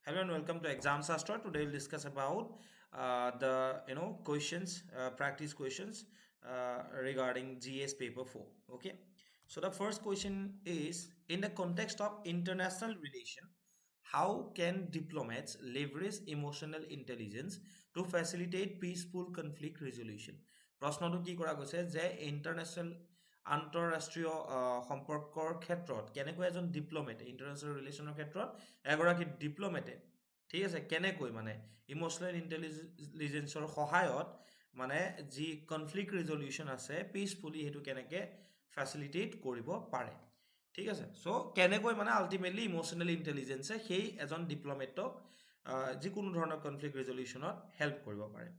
Hello and welcome to Exam Shastra. Today we'll discuss about the questions, practice questions regarding GS paper 4. Okay. So the first question is, in the context of international relation, how can diplomats leverage emotional intelligence to facilitate peaceful conflict resolution? প্ৰশ্নটো কি কৰা গৈছে যে international আন্তঃৰাষ্ট্ৰীয় সম্পৰ্কৰ ক্ষেত্ৰত কেনেকৈ এজন ডিপ্ল'মেট ইণ্টাৰনেশ্যনেল ৰিলেশ্যনৰ ক্ষেত্ৰত এগৰাকী ডিপ্ল'মেটে ঠিক আছে কেনেকৈ মানে ইম'চনেল ইণ্টেলিজেন্সৰ সহায়ত মানে যি কনফ্লিক্ট ৰিজলিউশ্যন আছে পিচফুলি সেইটো কেনেকৈ ফেচিলিটেট কৰিব পাৰে ঠিক আছে চ' কেনেকৈ মানে আল্টিমেটলি ইম'চনেল ইণ্টেলিজেন্সে সেই এজন ডিপ্ল'মেটক যিকোনো ধৰণৰ কনফ্লিক্ট ৰিজলিউশ্যনত হেল্প কৰিব পাৰে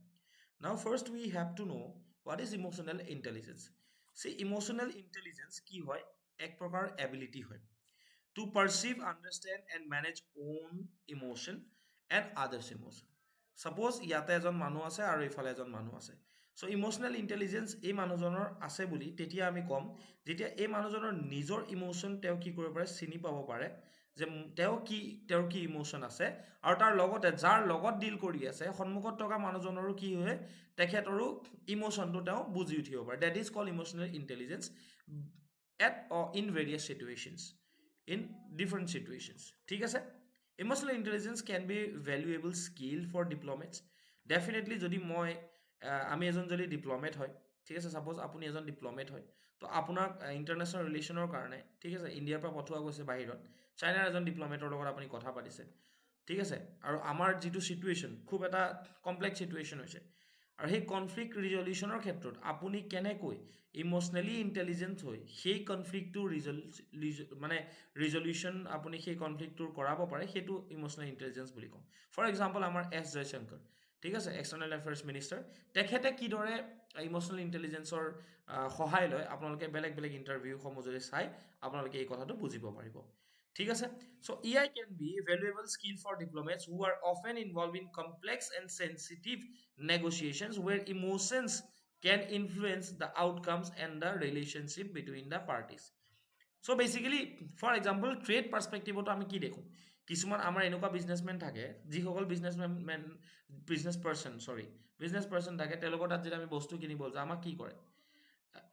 now first we have to know' what is emotional intelligence See, emotional intelligence কি হয় এক প্ৰকাৰ এবিলিটি হয় to perceive, understand and manage own emotion and others emotion. Suppose ইয়াতে এজন মানুহ আছে আৰু ইফালে এজন মানুহ আছে so emotional intelligence এই মানুহজনৰ আছে বুলি তেতিয়া আমি কম যেতিয়া এই মানুহজনৰ নিজৰ ইমোশন তেওঁ কি কৰিব পাৰে চিনি পাব পাৰে যে তেওঁৰ কি ইমোশন আছে আৰু তাৰ লগতে যাৰ লগত ডিল কৰি আছে সন্মুখত থকা মানুহজনৰো কি হয় তেখেতৰো ইমোশনটো তেওঁ বুজি উঠিব পাৰে that is called emotional intelligence at or in various situations in different situations ঠিক আছে emotional intelligence can be valuable skill for diplomats definitely যদি মই আমি এজন যদি ডিপ্ল'মেট হয় ঠিক আছে সাপোজ আপুনি এজন ডিপ্ল'মেট হয় তো আপোনাক ইণ্টাৰনেশ্যনেল ৰিলেশ্যনৰ কাৰণে ঠিক আছে ইণ্ডিয়াৰ পৰা পঠোৱা গৈছে বাহিৰত চাইনাৰ এজন ডিপ্ল'মেটৰ লগত আপুনি কথা পাতিছে ঠিক আছে আৰু আমাৰ যিটো চিটুৱেশ্যন খুব এটা কমপ্লেক্স চিটুৱেশ্যন হৈছে আৰু সেই কনফ্লিক্ট ৰিজলিউশ্যনৰ ক্ষেত্ৰত আপুনি কেনেকৈ ইম'চনেলি ইণ্টেলিজেন্ট হৈ সেই কনফ্লিক্টটো মানে ৰিজলিউশ্যন আপুনি সেই কনফ্লিক্টটোৰ কৰাব পাৰে সেইটো ইম'চনেল ইণ্টেলিজেন্স বুলি কওঁ ফৰ এক্সাম্পল আমাৰ এছ জয়শংকৰ ঠিক আছে এক্সটাৰ্নেল এফেয়াৰ্ছ মিনিষ্টাৰ তেখেতে কিদৰে ইম'চনেল ইণ্টেলিজেন্সৰ সহায় লয় আপোনালোকে বেলেগ বেলেগ ইণ্টাৰভিউসমূহ যদি চাই আপোনালোকে এই কথাটো বুজিব পাৰিব ঠিক আছে so EI can be a valuable skill for diplomats who are often involved in complex and sensitive negotiations where emotions can influence the outcomes and the relationship between the parties so basically for example trade perspective আমি কি দেখো কিছুমান আমাৰ এনেকুৱা businessmen থাকে যিসকল business person থাকে তেওঁলোকৰ তাত যদি আমি বস্তু কিনিব যাওঁ আমাক কি কৰে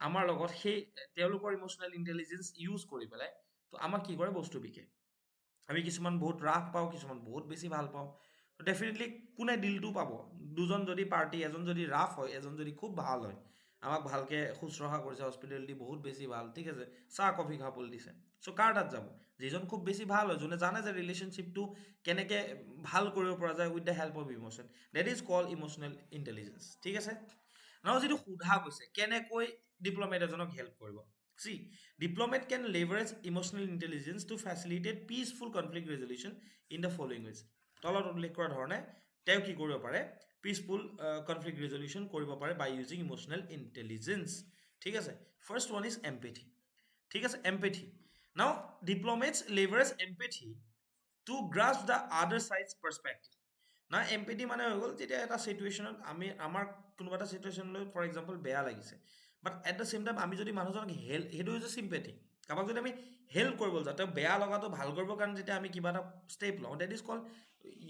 আমাৰ লগত সেই তেওঁলোকৰ ইম'চনেল ইণ্টেলিজেন্স ইউজ কৰি পেলাই তো আমাক কি কৰে বস্তু বিকে আমি কিছুমান বহুত ৰাফ পাওঁ কিছুমান বহুত বেছি ভাল পাওঁ ডেফিনেটলি কোনে ডিলটো পাব দুজন যদি পাৰ্টি এজন যদি ৰাফ হয় এজন যদি খুব ভাল হয় আমাক ভালকৈ শুশ্ৰূষা কৰিছে হস্পিটেলিটি বহুত বেছি ভাল ঠিক আছে চাহ কফি খাবলৈ দিছে চ' কাৰ তাত যাব যিজন খুব বেছি ভাল হয় যোনে জানে যে ৰিলেশ্যনশ্বিপটো কেনেকৈ ভাল কৰিব পৰা যায় with the help of emotion that is call emotional intelligence ঠিক আছে নাও যিটো সোধা গৈছে কেনেকৈ ডিপ্ল'মেট এজনক হেল্প কৰিব See, diplomat can leverage emotional intelligence to facilitate peaceful conflict resolution in the following ways. তলত উল্লেখ কৰা ধৰণে তেওঁ কি কৰিব পাৰে পিচফুল কনফ্লিক্ট ৰিজলিউশ্যন কৰিব পাৰে বাই ইউজিং ইম'চনেল ইণ্টেলিজেন্স ঠিক আছে ফাৰ্ষ্ট ওৱান ইজ এম্পেথি ঠিক আছে empathy now diplomats leverage empathy to grasp the other side's perspective না এম্পেথি মানে হৈ গ'ল যেতিয়া এটা চিটুৱেশ্যনত আমাৰ কোনোবা এটা চিটুৱেশ্যনলৈ ফৰ এক্সাম্পল বেয়া লাগিছে but at the same time আমি যদি মানুহজনক সেইটো হৈছে চিম্পেথি কাৰোবাক যদি আমি হেল্প কৰিব যাওঁ তেওঁ বেয়া লগাটো ভাল কৰিবৰ কাৰণে যেতিয়া আমি কিবা এটা ষ্টেপ লওঁ that is call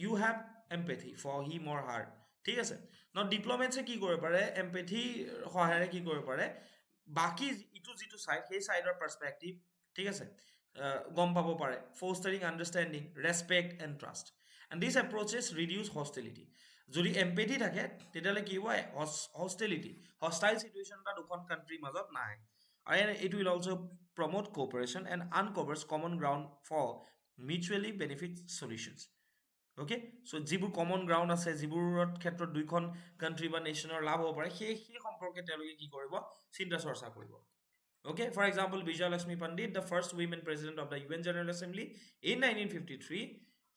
you have empathy for him or her ঠিক আছে ন ডিপ্ল'মেটছে কি কৰিব পাৰে এম্পেথি সহায়েৰে কি কৰিব পাৰে বাকী ইটো যিটো চাইড সেই চাইডৰ পাৰ্চপেক্টিভ ঠিক আছে গম পাব পাৰে fostering understanding respect and trust and this approaches reduce hostility যদি এম্পেথি থাকে তেতিয়াহ'লে কি হ'ব হষ্টিলিটি হষ্টাইল চিটুৱেশ্যন এটা দুখন কাণ্ট্ৰিৰ মাজত নাহে আৰু it will also' promote cooperation and uncovers common ground for mutually benefit solutions okay so' যিবোৰ কমন গ্ৰাউণ্ড আছে যিবোৰৰ ক্ষেত্ৰত দুইখন কাণ্ট্ৰি বা নেশ্যনৰ লাভ হ'ব পাৰে সেই সম্পৰ্কে তেওঁলোকে কি কৰিব চিন্তা চৰ্চা কৰিব Okay, for example, Vijaya Lakshmi Pandit, the first women president of the UN General Assembly in 1953,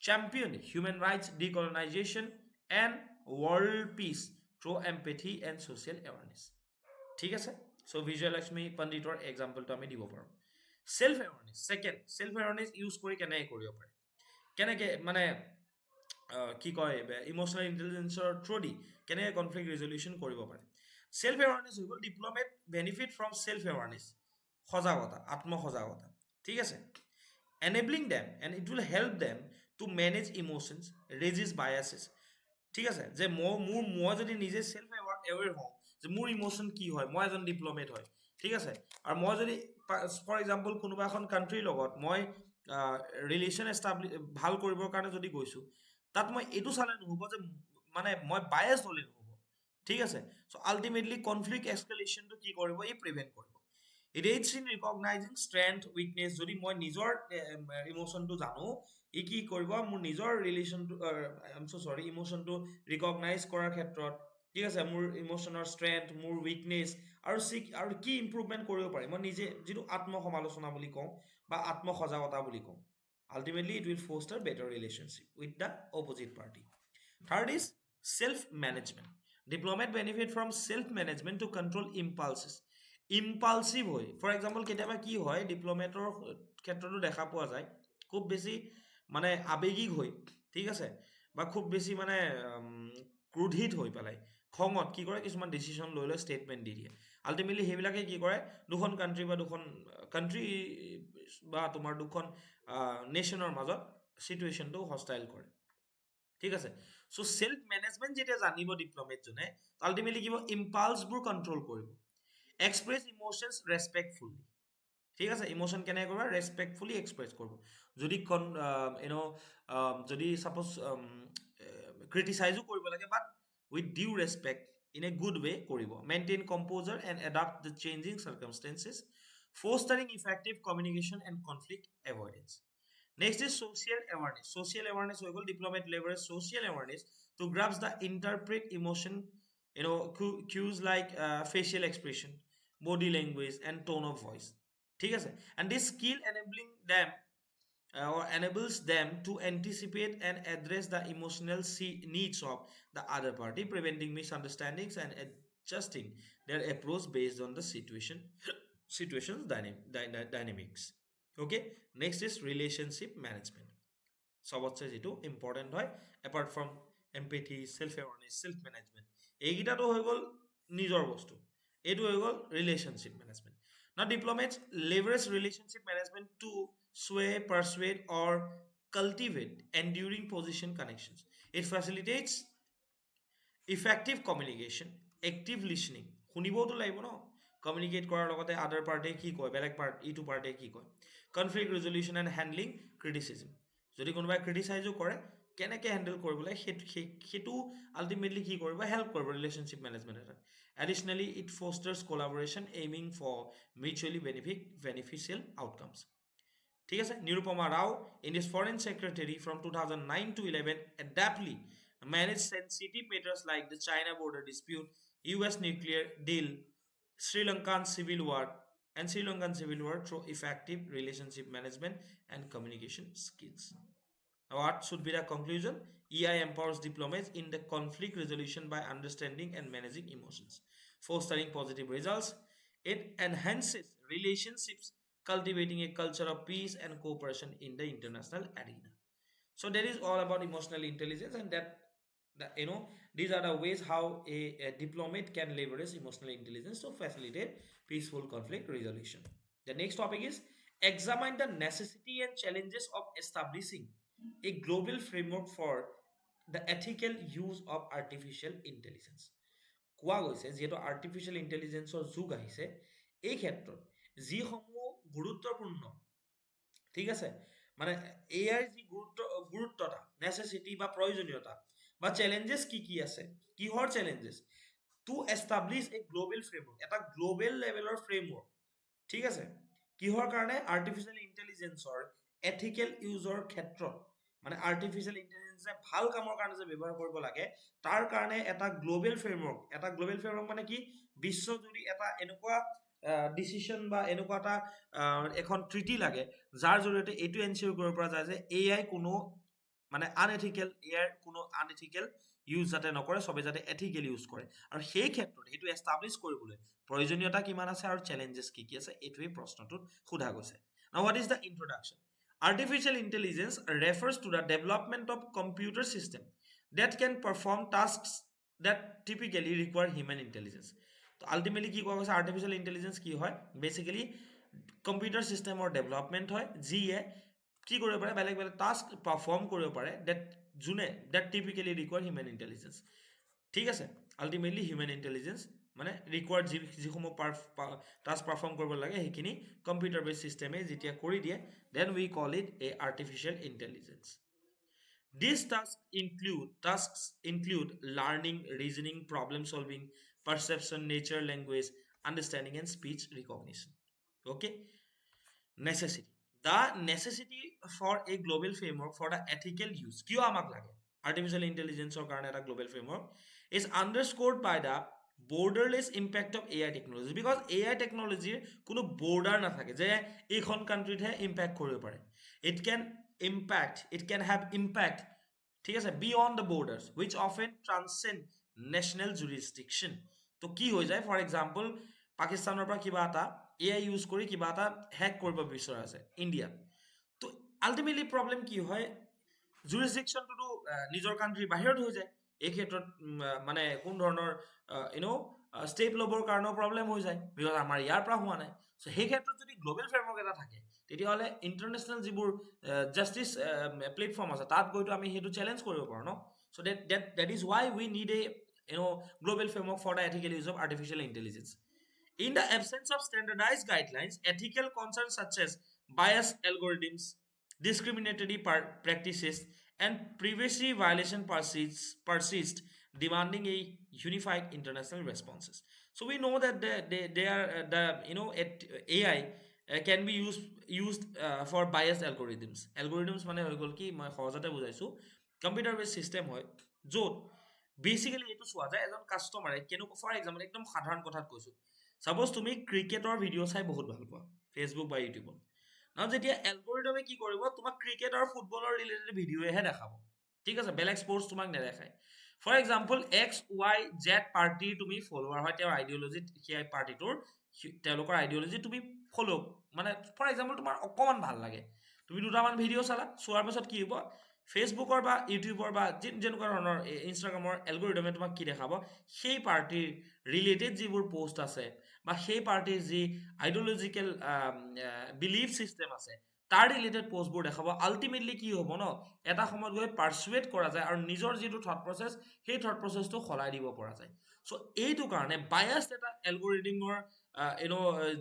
championed human rights, decolonization, and world peace through empathy and social awareness. ঠিক আছে so Vijaya Lakshmi Panditor example to আমি দিব পাৰোঁ self awareness second self awareness use কৰি কেনেকৈ কৰিব পাৰে কেনেকৈ মানে কি কয় ইম'চনেল ইণ্টেলিজেন্সৰ থ্ৰুদি কেনেকৈ কনফ্লিক্ট ৰিজলিউশ্যন কৰিব পাৰে self awareness হৈ গ'ল diplomat benefit from self awareness সজাগতা আত্মসজাগতা ঠিক আছে enabling them and it will help them to manage emotions, resist biases. ঠিক আছে যে মই যদি নিজে সেলফ এৱেৰ হওঁ যে মোৰ ইমোশন কি হয়, মই এজন ডিপ্ল'মেট হয়, ঠিক আছে, আৰু মই যদি ফৰ এক্সাম্পল কোনোবা এখন কাণ্ট্ৰিৰ লগত মই ৰিলেশ্যন ভাল কৰিবৰ কাৰণে যদি গৈছোঁ, তাত মই এইটো চালে নহ'ব যে মানে মই বায়াছ হ'লে নহ'ব, ঠিক আছে। চ' আল্টিমেটলি কনফ্লিক্ট এক্সকেলেশ্যনটো কি কৰিব, ই প্ৰিভেণ্ট কৰিব। It aids in recognizing strength weakness. যদি মই নিজৰ ইমোশ্যনটো জানো, ই কি কৰিব, মোৰ নিজৰ ৰিলেশ্যনটো চৰি ইমোশ্যনটো ৰিকগনাইজ কৰাৰ ক্ষেত্ৰত, ঠিক আছে, মোৰ ইমোশ্যনৰ ষ্ট্ৰেংথ, মোৰ উইকনেছ, আৰু কি ইম্প্ৰুভমেণ্ট কৰিব পাৰি, মই নিজে যিটো আত্মসমালোচনা বুলি কওঁ বা আত্মসজাগতা বুলি কওঁ। Ultimately it will foster better relationship with the opposite party. Third is self management. Diplomat benefit from self management to control impulses. Impulsive হৈ, ফৰ এক্সাম্পল কেতিয়াবা কি হয় ডিপ্ল'মেটৰ ক্ষেত্ৰতো দেখা পোৱা যায়, খুব বেছি মানে আৱেগিক হৈ, ঠিক আছে, বা খুব বেছি মানে ক্ৰোধিত হৈ পেলাই খঙত কি কৰে, কিছুমান ডিচিশ্যন লৈ লৈ ষ্টেটমেণ্ট দি দিয়ে। আল্টিমেটলি সেইবিলাকে কি কৰে, দুখন কাণ্ট্ৰি বা তোমাৰ দুখন নেশ্যনৰ মাজত চিটুৱেশ্যনটো হষ্টাইল কৰে, ঠিক আছে। চ' সেলফ মেনেজমেণ্ট যেতিয়া জানিব ডিপ্ল'মেটজনে, আল্টিমেটলি কি হ'ব, ইম্পালছবোৰ কণ্ট্ৰল কৰিব, এক্সপ্ৰেছ ইমোশ্যনছ ৰেচপেক্টফুলি, ঠিক আছে, ইমোশ্যন কেনেকৈ কৰিব, ৰেচপেক্টফুলি এক্সপ্ৰেছ কৰিব। যদি যদি ছাপ'জ ক্ৰিটিচাইজো কৰিব লাগে, but with due respect, in a good way কৰিব। Maintain composure and adapt the changing circumstances, fostering effective communication and conflict avoidance. Next is social awareness. Social awareness we will diplomat leverage social awareness to grasp the interpret emotion, cues like facial expression, body language, and tone of voice. ঠিক আছে, and this skill enabling them or enables them to anticipate and address the emotional needs of the other party, preventing misunderstandings and adjusting their approach based on the situation's dynamics. Okay, next is relationship management. সবতছে যেটো important হয় apart from empathy, self awareness, self management, এইকেইটাতো হৈ গ'ল নিজৰ বস্তু, এইটো হৈ গ'ল relationship management. Now diplomats leverage relationship management to sway, persuade, or cultivate enduring position connections. It facilitates effective communication, active listening, শুনিবওতো লাগিব ন, কমিউনিকেট কৰাৰ লগতে আদাৰ পাৰ্টিয়ে কি কয়, বেলেগ ইটো পাৰ্টিয়ে কি কয়, conflict resolution and handling criticism. যদি কোনোবাই ক্ৰিটিচাইজো কৰে, কেনেকৈ হেণ্ডেল কৰিব লাগে সেইটো আল্টিমেটলি কি কৰিব, হেল্প কৰিব ৰিলেশ্যনশ্বিপ মেনেজমেণ্ট এটাত। Additionally it fosters collaboration aiming for mutually beneficial outcomes. ঠিক আছে, Nirupama Rao, India's foreign secretary from 2009 to 11, adeptly managed sensitive matters like the China border dispute, US nuclear deal, Sri Lankan civil war, through effective relationship management and communication skills. What should be the conclusion? EI empowers diplomats in the conflict resolution by understanding and managing emotions, fostering positive results. It enhances relationships, cultivating a culture of peace and cooperation in the international arena. So that is all about emotional intelligence, and these are the ways how a diplomat can leverage emotional intelligence to facilitate peaceful conflict resolution. The next topic is examine the necessity and challenges of establishing a global framework for the ethical use of artificial intelligence. কোৱা গৈছে যিহেতু artificial ইণ্টেলিজেন্সৰ যুগ আহিছে, এই ক্ষেত্ৰত যিসমূহ গুৰুত্বপূৰ্ণ, ঠিক আছে, মানে এআইৰ যি গুৰুত্বতা, নেচেচিটি বা প্ৰয়োজনীয়তা বা চেলেঞ্জেছ কি কি আছে, কিহৰ challenges, to establish A global framework, এটা গ্ল'বেল লেভেলৰ ফ্ৰেমৱৰ্ক, ঠিক আছে, কিহৰ কাৰণে, আৰ্টিফিচিয়েল ইণ্টেলিজেন্সৰ এথিকেল ইউজৰ ক্ষেত্ৰত, মানে আৰ্টিফিচিয়েল ইণ্টেলিজেন্সে ভাল কামৰ কাৰণে যে ব্যৱহাৰ কৰিব লাগে, তাৰ কাৰণে এটা গ্ল'বেল ফ্ৰেমৱৰ্ক মানে কি, বিশ্বজুৰি এটা এনেকুৱা ডিচিশ্যন বা এনেকুৱা এটা এখন ট্ৰিটি লাগে, যাৰ জৰিয়তে এইটো এনচিয়ৰ কৰিব পৰা যায় যে এআই কোনো মানে আনএথিকেল ইউজ যাতে নকৰে, চবে যাতে এথিকেল ইউজ কৰে, আৰু সেই ক্ষেত্ৰত সেইটো এষ্টাব্লিছ কৰিবলৈ প্ৰয়োজনীয়তা কিমান আছে আৰু চেলেঞ্জেছ কি কি আছে, এইটোৱেই প্ৰশ্নটোত সোধা গৈছে। Now what is the introduction? Artificial intelligence refers to the development of computer system that can perform tasks that typically require human intelligence. তো আল্টিমেটলি কি কোৱা গৈছে, আৰ্টিফিচিয়েল ইণ্টেলিজেন্স কি হয়, বেচিকেলি কম্পিউটাৰ ছিষ্টেমৰ ডেভেলপমেণ্ট হয় যিয়ে কি কৰিব পাৰে বেলেগ বেলেগ টাস্ক পাৰফৰ্ম কৰিব পাৰে that typically require human intelligence ঠিক আছে আল্টিমেটলি হিউমেন ইণ্টেলিজেঞ্চ মানে ৰিকোৱাৰ্ড যিসমূহ টাস্ক পাৰফৰ্ম কৰিব লাগে সেইখিনি কম্পিউটাৰ বেছ চিষ্টেমে যেতিয়া কৰি দিয়ে then we call it a artificial intelligence these tasks include learning, reasoning, problem solving, perception, nature, language, understanding, and speech recognition. Okay, necessity. The necessity for a global framework for the ethical use. কিয় আমাক লাগে? Artificial intelligence or কাৰণে এটা global framework is underscored by the borderless impact of AI technology because AI technology কোনো border নাথাকে যে এইখন কান্ট্ৰিতহে impact কৰিব পাৰে it can it can have impact ঠিক আছে beyond the borders which often transcend national jurisdiction তো কি হৈ যায় ফৰ এক্সাম্পল পাকিস্তানৰ পৰা কিবা এটা AI ইউজ কৰি কিবা এটা হেক কৰিব বিচৰা আছে ইণ্ডিয়াত তো আল্টিমেটলি প্ৰব্লেম কি হয় জুৰিছডিকশ্যনটোতো নিজৰ কাণ্ট্ৰিৰ বাহিৰত হৈ যায় এই ক্ষেত্ৰত মানে কোন ধৰণৰ ষ্টেপ ল'বৰ কাৰণেও প্ৰব্লেম হৈ যায় বিকজ আমাৰ ইয়াৰ পৰা হোৱা নাই চ' সেই ক্ষেত্ৰত যদি গ্ল'বেল ফ্ৰেমৱৰ্ক এটা থাকে তেতিয়াহ'লে ইণ্টাৰনেশ্যনেল যিবোৰ জাষ্টিচ প্লেটফৰ্ম আছে তাত গৈতো আমি সেইটো চেলেঞ্জ কৰিব পাৰোঁ ন so' that is why we need a global framework for the ethical use of artificial intelligence In the absence of standardized guidelines, ethical concerns such as biased algorithms, discriminatory practices, and privacy violation persist, demanding a unified international responses. So we know that they are AI can be used for biased algorithms. Algorithms মানে হৈ গ'ল কি মই সহজতে বুজাইছো computer বেছ system হয় য'ত basically এইটো চোৱা যায় এজন কাষ্টমাৰে কেনেকুৱা ফৰ এক্সাম্পল একদম সাধাৰণ কথাত কৈছো সাপোজ তুমি ক্ৰিকেটৰ ভিডিঅ' চাই বহুত ভাল পোৱা ফেচবুক বা ইউটিউবত না যেতিয়া এলগৰিদমে কি কৰিব তোমাক ক্ৰিকেট আৰু ফুটবলৰ ৰিলেটেড ভিডিঅ'হে দেখাব ঠিক আছে বেলেগ স্পৰ্টছ তোমাক নেদেখায় ফৰ এক্সাম্পল XYZ পাৰ্টিৰ তুমি ফলোৱাৰ হয় তেওঁৰ আইডিঅলজি সেই পাৰ্টিটোৰ তেওঁলোকৰ আইডিঅলজি তুমি ফ'ল' মানে ফৰ এক্সাম্পল তোমাৰ অকণমান ভাল লাগে তুমি দুটামান ভিডিঅ' চালা চোৱাৰ পাছত কি হ'ব ফেচবুকৰ বা ইউটিউবৰ বা যেনেকুৱা ধৰণৰ ইনষ্টাগ্ৰামৰ এলগৰিদমে তোমাক কি দেখাব সেই পাৰ্টিৰ ৰিলেটেড যিবোৰ পোষ্ট আছে বা সেই পাৰ্টিৰ যি আইডিঅলজিকেল বিলিফ ছিষ্টেম আছে তাৰ ৰিলেটেড পোষ্টবোৰ দেখাব আল্টিমেটলি কি হ'ব ন এটা সময়ত গৈ পাৰ্চুৱেট কৰা যায় আৰু নিজৰ যিটো থট প্ৰচেছ সেই থট প্ৰচেছটো সলাই দিব পৰা যায় চ' এইটো কাৰণে বায়াছ এটা এলগৰিদমৰ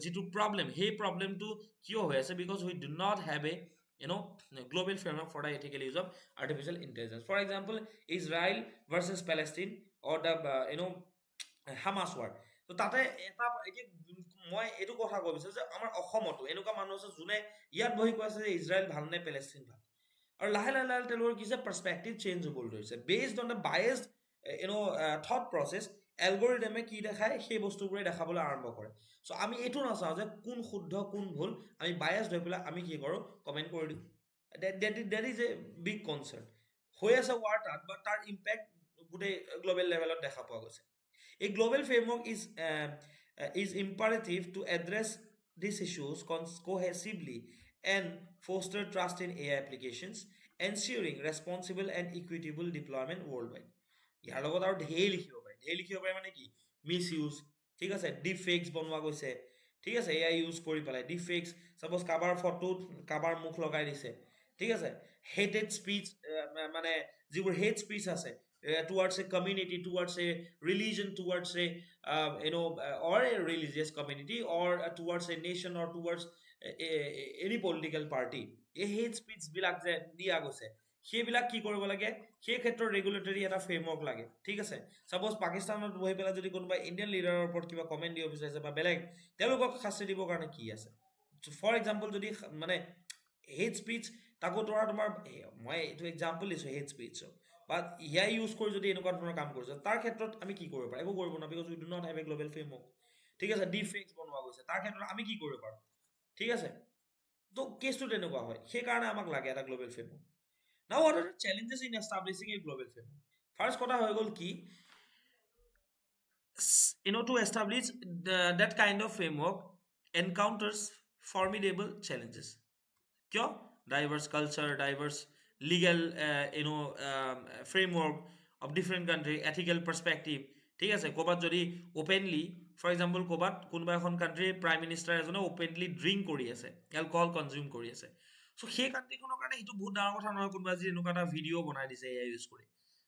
যিটো প্ৰব্লেম সেই প্ৰব্লেমটো কিয় হৈ আছে because we do not have a global framework for the ethical use of artificial intelligence. For example, Israel versus Palestine or the Hamas war. তো তাতে এটা মই এইটো কথা ক'ব বিচাৰো যে আমাৰ অসমতো এনেকুৱা মানুহ আছে যোনে ইয়াত বহি কৈ আছে যে ইজৰাইল ভাল নে পেলেষ্টিন ভাল আৰু লাহে লাহে লাহে তেওঁলোকৰ কি পাৰ্চপেক্টিভ চেঞ্জ হ'বলৈ ধৰিছে based on the biased thought process এলগৰিদমে কি দেখায় সেই বস্তুবোৰে দেখাবলৈ আৰম্ভ কৰে চ' আমি এইটো নাচাওঁ যে কোন শুদ্ধ কোন ভুল আমি বায়াছড হৈ পেলাই আমি কি কৰোঁ কমেণ্ট কৰি দিওঁ that is a big concerned হৈ আছে ৱাৰ তাত বা তাৰ ইম্পেক্ট গোটেই গ্ল'বেল লেভেলত দেখা পোৱা গৈছে A global framework is imperative to address these issues cohesively and foster trust in AI applications, ensuring responsible and equitable deployment worldwide. ইয়াৰ লগত আৰু ঢেৰ লিখিব পাৰে মানে কি মিছ ইউজ ঠিক আছে ডিপ ফেক্স বনোৱা গৈছে ঠিক আছে এআই ইউজ কৰি পেলাই ডিপ ফেক্স চাপ'জ কাৰোবাৰ ফটোত কাৰোবাৰ মুখ লগাই দিছে ঠিক আছে হেটেড স্পীচ মানে যিবোৰ হেট স্পীচ আছে towards a community, towards a religion, towards a or a religious community, or towards a nation, or towards any political party. এই হেট স্পীচ বিলাক যে দিয়া গৈছে সেইবিলাক কি কৰিব লাগে সেই ক্ষেত্ৰত ৰেগুলেটৰী এটা ফ্ৰেমৱৰ্ক লাগে ঠিক আছে চাপ'জ পাকিস্তানত বহি পেলাই যদি কোনোবা ইণ্ডিয়ান লিডাৰৰ ওপৰত কিবা কমেণ্ট দিব বিচাৰিছে বা বেলেগ তেওঁলোকক শাস্তি দিবৰ কাৰণে কি আছে ফৰ এক্সাম্পল যদি মানে হেট স্পীচ তাকো তোমাৰ মই এইটো এক্সাম্পল দিছোঁ হেট স্পীচৰ বা ইয়াই ইউজ কৰি যদি এনেকুৱা ধৰণৰ কাম কৰিছে তাৰ ক্ষেত্ৰত আমি কি কৰিব পাৰোঁ একো কৰিব নোৱাৰোঁ because we do not have a global framework ঠিক আছে ডিপ ফেক্স বনোৱা গৈছে তাৰ ক্ষেত্ৰত আমি কি কৰিব পাৰোঁ ঠিক আছে তো কেছটো তেনেকুৱা হয় সেইকাৰণে আমাক লাগে এটা global framework now what are the challenges in establishing a global framework first কথা হৈ গ'ল কি to establish that kind of framework encounters formidable challenges কিয় diverse culture diverse legal framework of different country ethical perspective ঠিক আছে ক'ৰবাত যদি openly for example ক'ৰবাত কোনোবা এখন কাণ্ট্ৰিৰ প্ৰাইম মিনিষ্টাৰ এজনে openly ড্ৰিংক কৰি আছে এলকহল কনজিউম কৰি আছে So সেই কাণ্ট্ৰিখনৰ কাৰণে সেইটো বহুত ডাঙৰ কথা নহয় কোনোবা যদি এনেকুৱা এটা ভিডিঅ' বনাই দিছে এআই ইউজ কৰি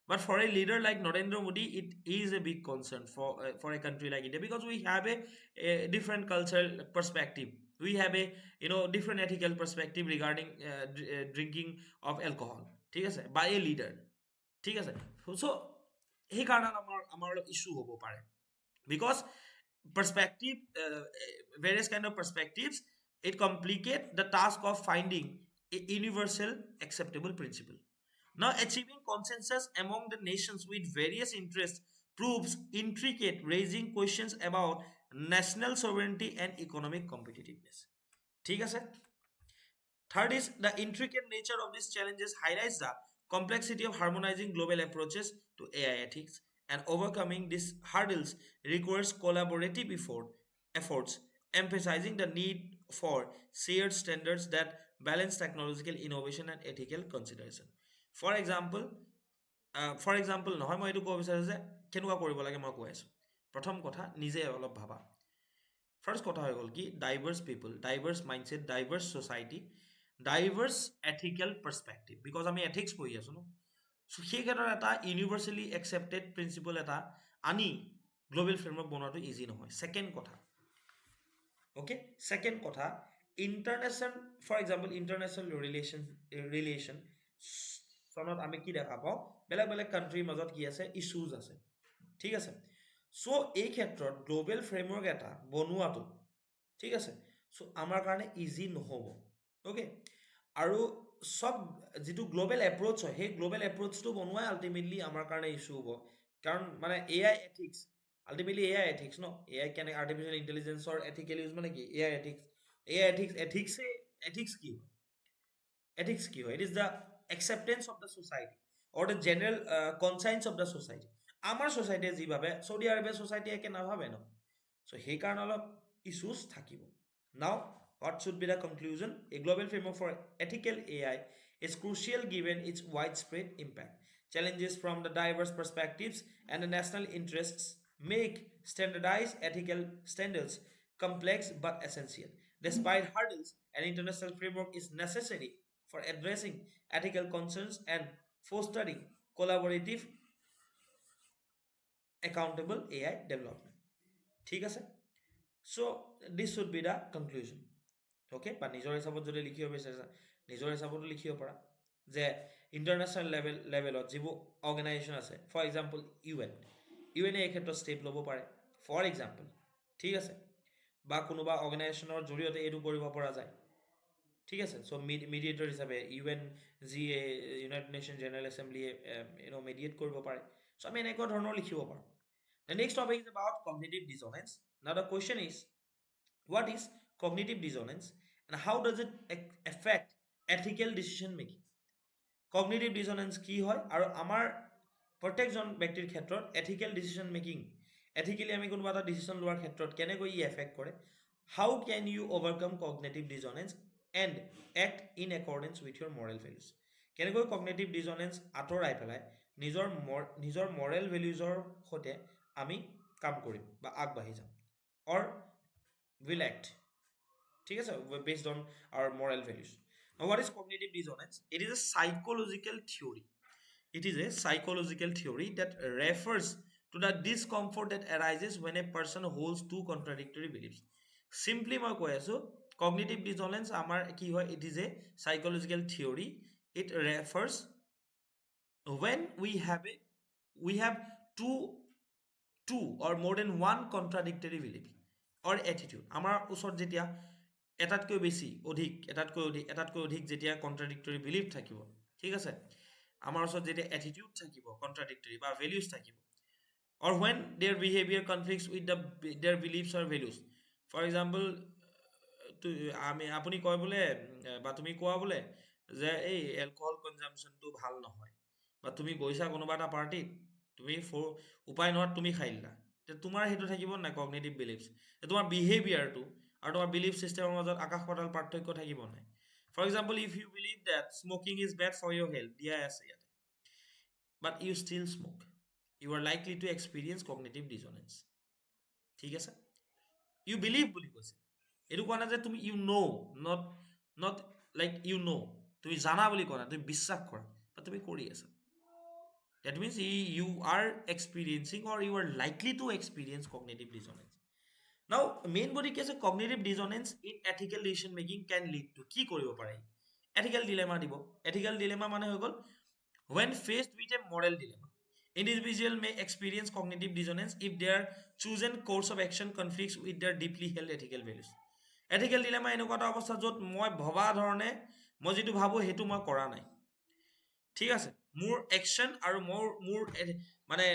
but for a leader like Narendra Modi it is a big concern for a country like India because we have a different cultural perspective we have a different ethical perspective regarding drinking of alcohol ঠিক আছে by a leader ঠিক আছে so সেইকাৰণে আমাৰ অলপ issue হ'ব পাৰে because perspective various kind of perspectives it complicate the task of finding a universal acceptable principle now achieving consensus among the nations with various interests proves intricate raising questions about national sovereignty and economic competitiveness ঠিক আছে Third is the intricate nature of these challenges highlights the complexity of harmonizing global approaches to AI ethics and overcoming these hurdles requires collaborative efforts, emphasizing the need for shared standards that balance technological innovation and ethical consideration. For example, নহয় মই এইটো ক'ব বিচাৰোঁ যে কেনেকুৱা কৰিব লাগে মই কৈ আছোঁ প্ৰথম কথা নিজে অলপ ভাবা ফাৰ্ষ্ট কথা হৈ গ'ল কি diverse people diverse mindset diverse society diverse ethical perspective because আমি এথিক্স পঢ়ি আছোঁ ন চ' সেই ক্ষেত্ৰত এটা ইউনিভাৰ্চেলি একচেপ্টেড প্ৰিন্সিপল এটা আনি গ্ল'বেল ফ্ৰেমৱৰ্ক বনোৱাটো ইজি নহয় ছেকেণ্ড কথা অ'কে ছেকেণ্ড কথা international for example international relation চনত আমি কি দেখা পাওঁ বেলেগ বেলেগ কাণ্ট্ৰিৰ মাজত কি আছে ইছ্যুজ আছে ঠিক আছে চ' এই ক্ষেত্ৰত গ্ল'বেল ফ্ৰেমৱৰ্ক এটা বনোৱাটো ঠিক আছে চ' আমাৰ কাৰণে ইজি নহ'ব অ'কে আৰু চব যিটো গ্ল'বেল এপ্ৰ'চ হয় সেই গ্ল'বেল এপ্ৰ'চটো বনোৱাই আল্টিমেটলি আমাৰ কাৰণে ইছ্যু হ'ব কাৰণ মানে AI ethics ultimately AI ethics ন এআই কেনেকৈ আৰ্টিফিচিয়েল ইণ্টেলিজেঞ্চৰ এথিকেল ইউজ মানে কি এআই এথিক্স কি হয় ethics কি হয় it is the acceptance of the society or the general conscience of the society আমাৰ ছ'চাইটিয়ে যি ভাবে চৌদি আৰবিয়া ছ'চাইটিয়ে একে নাভাবে ন চ' সেইকাৰণে অলপ ইছ্যুজ থাকিব নাও what should be the conclusion a global framework for ethical AI is crucial given its widespread impact challenges from the diverse perspectives and the national interests make standardized ethical standards complex but essential despite hurdles an international framework is necessary for addressing ethical concerns and fostering collaborative accountable AI development ঠিক আছে so this should be the conclusion okay বা নিজৰ হিচাপত যদি লিখিব বিচাৰিছা নিজৰ হিচাপতো লিখিব পাৰা যে ইণ্টাৰনেশ্যনেল লেভেলত যিবোৰ অৰ্গেনাইজেশ্যন আছে ফৰ এক্সাম্পল ইউএনে এই ক্ষেত্ৰত ষ্টেপ ল'ব পাৰে ফৰ এক্সাম্পল ঠিক আছে বা কোনোবা অৰ্গেনাইজেশ্যনৰ জৰিয়তে এইটো কৰিব পৰা যায় ঠিক আছে চ' মিডিয়েটৰ হিচাপে ইউএন যি ইউনাইটেড নেশ্যন জেনেৰেল এছেম্বলিয়ে মেডিয়েট কৰিব পাৰে চ' আমি এনেকুৱা ধৰণৰ লিখিব পাৰোঁ The next topic is about cognitive dissonance. Now the question is, what is cognitive dissonance and how does it affect ethical decision making? Cognitive dissonance কি হয় আৰু আমাৰ প্ৰত্যেকজন ব্যক্তিৰ ক্ষেত্ৰত ethical decision making ethically আমি কোনোবা এটা ডিচিশ্যন লোৱাৰ ক্ষেত্ৰত কেনেকৈ ই এফেক্ট কৰে how can you overcome cognitive dissonance and act in accordance with your moral values কেনেকৈ cognitive dissonance আঁতৰাই পেলাই নিজৰ moral valuesৰ সৈতে আমি কাম কৰিম বা আগবাঢ়ি যাম or will act ঠিক আছে based on our moral values now what is cognitive dissonance it is a psychological theory that refers to the discomfort that arises when a person holds two contradictory beliefs simply মই কৈ আছো cognitive dissonance আমাৰ কি হয় it is a psychological theory it refers when we have two or more than one contradictory belief or attitude আমাৰ ওচৰত যেতিয়া এটাতকৈ বেছি এটাতকৈ অধিক যেতিয়া কন্ট্ৰাডিক্টৰি বিলিফ থাকিব ঠিক আছে আমাৰ ওচৰত যেতিয়া এটিটিউড থাকিব কন্ট্ৰাডিক্টৰি বা ভেলিউজ থাকিব or when their behavior conflicts with their beliefs or values for example আমি আপুনি কয় বোলে বা তুমি কোৱা বোলে যে এই এলকহল কনজাম্পচনটো ভাল নহয় বা তুমি গৈছা কোনোবা এটা পাৰ্টিত তুমি উপায় নোহোৱাত তুমি খাই দিলা তোমাৰ সেইটো থাকিব নাই কগনিটিভ বিলিফছ তোমাৰ বিহেভিয়াৰটো আৰু তোমাৰ বিলিফ চিষ্টেমৰ মাজত আকাশ পাতাল পাৰ্থক্য থাকিব নাই for example if you believe that smoking is bad for your health দিয়া আছে ইয়াতে but you still smoke you are likely to experience cognitive dissonance ঠিক আছে ইউ বিলিভ বুলি কৈছে এইটো কোৱা নাই যে তুমি you know' not like you know, তুমি জানা বুলি কোৱা নাই, তুমি বিশ্বাস কৰা বা তুমি কৰি আছা। That means you are experiencing or you are likely to experience cognitive dissonance. Now, main body case cognitive dissonance in ethical decision making can lead to কি কৰিব পাৰে? Ethical dilemma দিব. Ethical dilemma মানে হৈ গ'ল when faced with a moral dilemma. Individual may experience cognitive dissonance if their chosen course of action conflicts with their deeply held ethical values. Ethical dilemma এনেকুৱা এটা অৱস্থা য'ত মই ভবা ধৰণে মই যিটো ভাবো সেইটো মই কৰা নাই। ঠিক আছে, মোৰ একশ্যন আৰু মোৰ মানে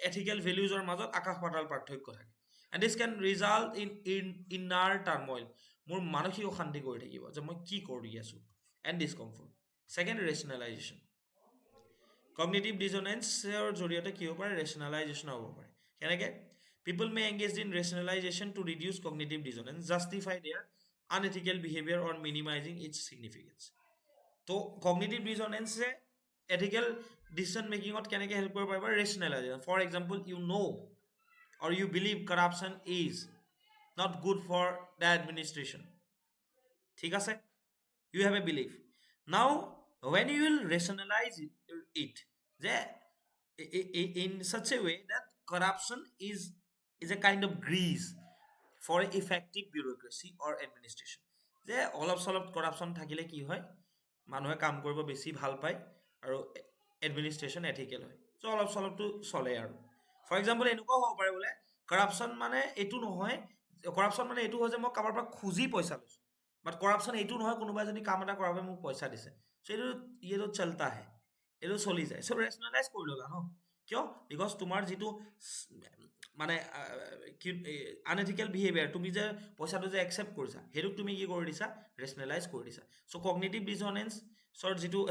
এথিকেল ভেলিউজৰ মাজত আকাশ পাতাল পাৰ্থক্য থাকে। And this can result in inner turmoil, মোৰ মানসিক অশান্তি কৰি থাকিব যে মই কি কৰি আছোঁ, and discomfort. Second, rationalization. Cognitive ডিছনেন্সৰ জৰিয়তে কি হ'ব পাৰে? ৰেচনেলাইজেশ্যন হ'ব পাৰে। কেনেকৈ? People may engage in rationalization to reduce cognitive dissonance, justify their unethical behaviour or minimizing its significance. তো কগনিটিভ ডিছনেন্সে ethical decision making ot keneke help koribo paribo? Rationalization. For example, you know or you believe corruption is not good for the administration. ঠিক আছে, you have a belief. Now when you will rationalize it in such a way that corruption is a kind of grease for effective bureaucracy or administration, যে অলপ চলপ corruption থাকিলে কি হয়, মানুহে কাম কৰিব বেছি ভাল পায় আৰু এডমিনিষ্ট্ৰেশ্যন এথিকেল হয়, চ' অলপ চলপটো চলে আৰু। ফৰ এক্সাম্পল এনেকুৱাও হ'ব পাৰে বোলে কৰাপশ্যন মানে এইটো নহয়, কৰাপশ্যন মানে এইটো হয় যে মই কাৰোবাৰ পৰা খুজি পইচা লৈছোঁ, বাট কৰাপশ্যন এইটো নহয় কোনোবাই যদি কাম এটা কৰাৰ বাবে মোক পইচা দিছে, চ' এইটো চলতা হে, এইটো চলি যায়। চ' ৰেচনেলাইজ কৰি ল'লা ন, কিয়? বিকজ তোমাৰ যিটো মানে আনএথিকেল বিহেভিয়াৰ, তুমি যে পইচাটো যে একচেপ্ট কৰিছা, সেইটোক তুমি কি কৰি দিছা? ৰেচনেলাইজ কৰি দিছা। চ' কগনিটিভ ডিছনেন্সৰ যিটো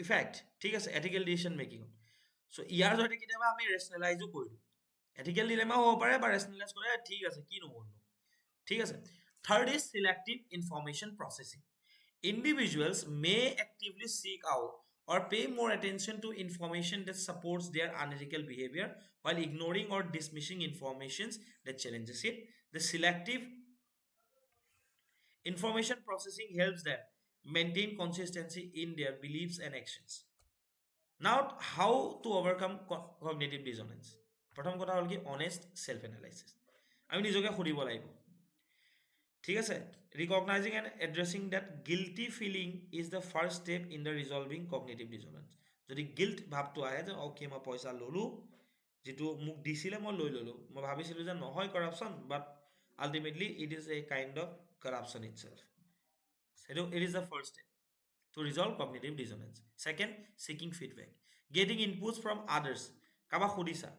ইফেক্ট, ঠিক আছে, এথিকেল ডিচিশ্যন মেকিঙত, চ' ইয়াৰ জৰিয়তে কেতিয়াবা আমি ৰেচনেলাইজো কৰি দিওঁ। এথিকেল ডিলেমাও হ'ব পাৰে বা ৰেচনেলাইজ কৰে, ঠিক আছে, কি নহ'ল, ঠিক আছে। Third is selective information processing. Individuals may actively seek out or pay more attention to information that supports their unethical behavior while ignoring or dismissing informations that challenges it. The selective information processing helps them maintain consistency in their beliefs and actions. Now, how to overcome cognitive dissonance? প্ৰথম কথা হ'ল কি honest self analysis. আমি নিজকে সুধিব লাগিব, ঠিক আছে। Recognizing and addressing that guilty feeling is the first step in the resolving cognitive dissonance. যদি গিল্ট ভাৱটো আহে যে অ'কে মই পইচা ল'লোঁ, যিটো মোক দিছিলে মই লৈ ল'লোঁ, মই ভাবিছিলোঁ যে নহয় corruption, but ultimately it is a kind of corruption itself, সেইটো it is the first step to resolve cognitive dissonance. Second, seeking feedback. Getting inputs from others. Kaba khudisa.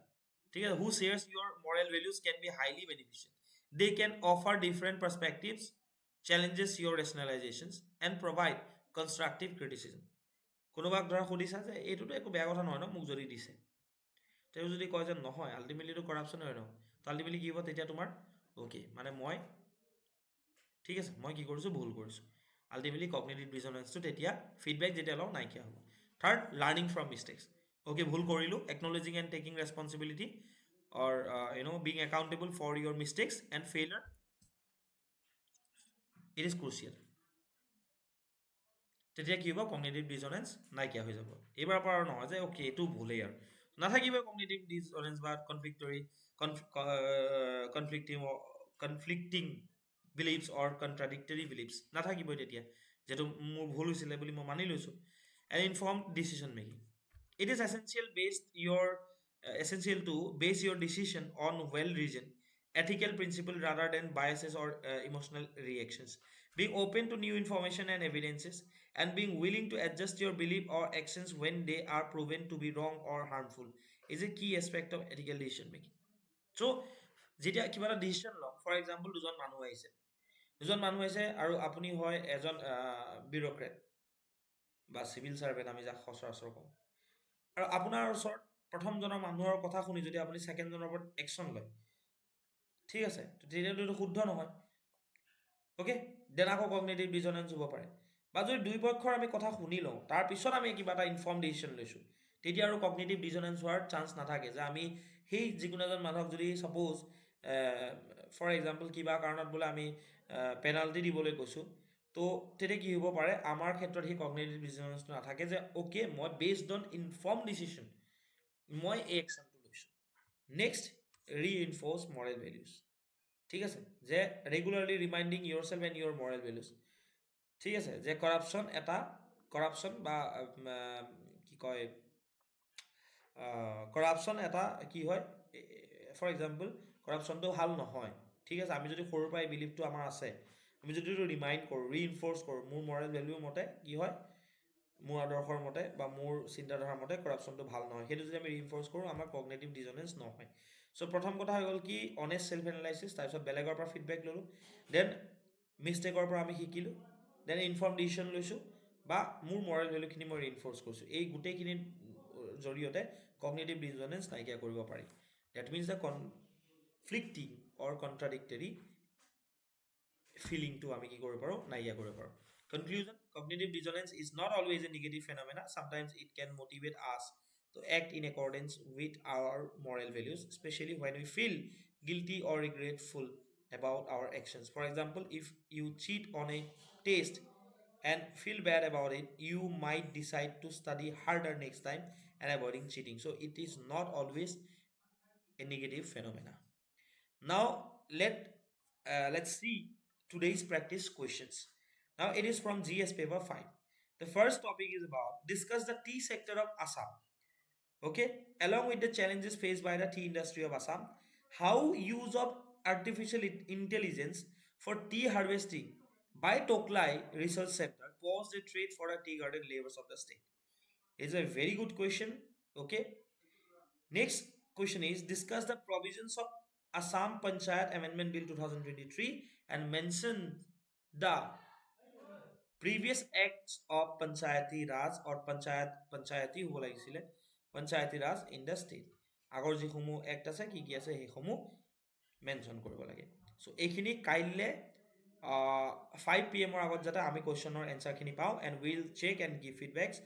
Who shares your moral values can be highly beneficial. They can offer different perspectives, challenges your rationalizations, and provide constructive criticism. কোনোবাক ধৰা সুধিছা যে এইটোতো একো বেয়া কথা নহয় ন, মোক যদি দিছে, তেওঁ যদি কয় যে নহয় আল্টিমেটলিটো কৰাপশ্যন হয় ন, তো আল্টিমেটলি কি হ'ব তেতিয়া তোমাৰ অ'কে, মানে মই ঠিক আছে, মই কি কৰিছোঁ, ভুল কৰিছোঁ। আল্টিমেটলি কগনিটিভ ডিছনেন্সটো তেতিয়া ফিডবেক যেতিয়া লওঁ নাইকিয়া হ'ব। Third, learning from mistakes. Okay, ভুল কৰিলোঁ, acknowledging and taking responsibility or being accountable for your mistakes and failure, it is crucial. তেতিয়া কি হ'ব, কগনিটিভ ডিছনেন্স নাইকিয়া হৈ যাব। এইবাৰ পৰা আৰু নহয় যে অ'কে এইটো ভুলেই আৰু নাথাকিবই কগনিটিভ ডিছনেন্স বা কনফ্লিক্টিং বিলিভছ অৰ কণ্ট্ৰাডিক্টৰী বিলিভছ নাথাকিবই তেতিয়া, যিহেতু মোৰ ভুল হৈছিলে বুলি মই মানি লৈছোঁ। And inform decision making. It is essential to base your decision on well-reasoned ethical principle rather than biases or emotional reactions. Being open to new information and evidences and being willing to adjust your belief or actions when they are proven to be wrong or harmful is a key aspect of ethical decision making. So যেতিয়া কিবা এটা decision লওঁ, for example দুজন মানুহ আহিছে আৰু আপুনি হয় এজন বিউৰ'ক্ৰেট বা চিভিল চাৰ্ভেণ্ট, আমি যাক সচৰাচৰ কওঁ, আৰু আপোনাৰ ওচৰত প্ৰথমজনৰ মানুহৰ কথা শুনি যদি আপুনি ছেকেণ্ডজনৰ ওপৰত একশ্যন লয়, ঠিক আছে, তেতিয়াতো এইটো শুদ্ধ নহয়, অ'কে, দেন আকৌ কগনিটিভ ডিছনেন্স হ'ব পাৰে। বা যদি দুই পক্ষৰ আমি কথা শুনি লওঁ, তাৰপিছত আমি কিবা এটা ইনফৰ্ম ডিচিশ্যন লৈছোঁ, তেতিয়া আৰু কগনিটিভ ডিছনেন্স হোৱাৰ চান্স নাথাকে। যে আমি সেই যিকোনো এজন মানুহক যদি ছাপ'জ ফৰ এক্সাম্পল কিবা কাৰণত বোলে আমি পেনাল্টি দিবলৈ কৈছোঁ, তো তেতিয়া কি হ'ব পাৰে আমাৰ ক্ষেত্ৰত সেই কগনিটিভ ডিছনেঞ্চটো নাথাকে যে অ'কে মই বেছড অন ইনফৰ্ম ডিচিশ্যন মই এই একশ্যনটো লৈছোঁ। Next, reinforce moral values. ঠিক আছে, যে regularly reminding yourself and your moral values. ঠিক আছে, যে কৰাপশ্যন বা কি কয় কৰাপশ্যন এটা কি হয়, ফৰ এক্সাম্পল কৰাপশ্যনটো ভাল নহয়। ঠিক আছে, আমি যদি সৰুৰ পৰা এই বিলিভটো আমাৰ আছে, আমি যদি এইটো ৰিমাইণ্ড কৰোঁ, ৰিইনফৰ্চ কৰোঁ, মোৰ মৰেল ভেলিউৰ মতে কি হয়, মোৰ আদৰ্শৰ মতে বা মোৰ চিন্তাধাৰাৰ মতে কৰাপশ্যনটো ভাল নহয়, সেইটো যদি আমি ৰিইনফৰ্চ কৰোঁ আমাৰ কগনেটিভ ডিজনেঞ্চ নহয়। চ' প্ৰথম কথা হৈ গ'ল কি অনেষ্ট চেল্ফ এনালাইচিছ, তাৰপিছত বেলেগৰ পৰা ফিডবেক ল'লোঁ, দেন মিষ্টেকৰ পৰা আমি শিকিলোঁ, দেন ইনফৰ্ম ডিচিশ্যন লৈছোঁ, বা মোৰ মৰেল ভেলুখিনি মই ৰিইনফৰ্চ কৰিছোঁ। এই গোটেইখিনিৰ জৰিয়তে কগনিটিভ ডিজনেঞ্চ নাইকিয়া কৰিব পাৰি। ডেট মিনছ দ্য কনফ্লিক্টিং অৰ কণ্ট্ৰাডিক্টৰী ফিলিংটো আমি কি কৰিব পাৰোঁ, নাইকিয়া কৰিব পাৰোঁ। Conclusion: cognitive dissonance is not always a negative phenomena. Sometimes it can motivate us to act in accordance with our moral values, especially when we feel guilty or regretful about our actions. For example, if you cheat on a test and feel bad about it, you might decide to study harder next time and avoiding cheating. So it is not always a negative phenomena. Now let's see today's practice questions. Now it is from GS paper 5. The first topic is about discuss the tea sector of Assam. Okay, along with the challenges faced by the tea industry of Assam, how use of artificial intelligence for tea harvesting by Toklai Research Center posed a threat for the tea garden labors of the state. It's a very good question. Okay, next question is discuss the provisions of Assam Panchayat Amendment Bill 2023 and mention the previous acts of Panchayati Raj or Panchayati হ'ব লাগিছিলে Panchayati Raj in the state. আগৰ যিসমূহ act আছে কি কি আছে সেইসমূহ mention কৰিব লাগে। চ' এইখিনি কাইলৈ 5 PM আগত যাতে আমি কুৱেশ্যনৰ এনচাৰখিনি পাওঁ, and will check and give feedbacks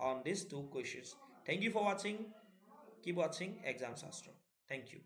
on this 2 questions. Thank you for watching. Keep watching Exam Shastra. Thank you.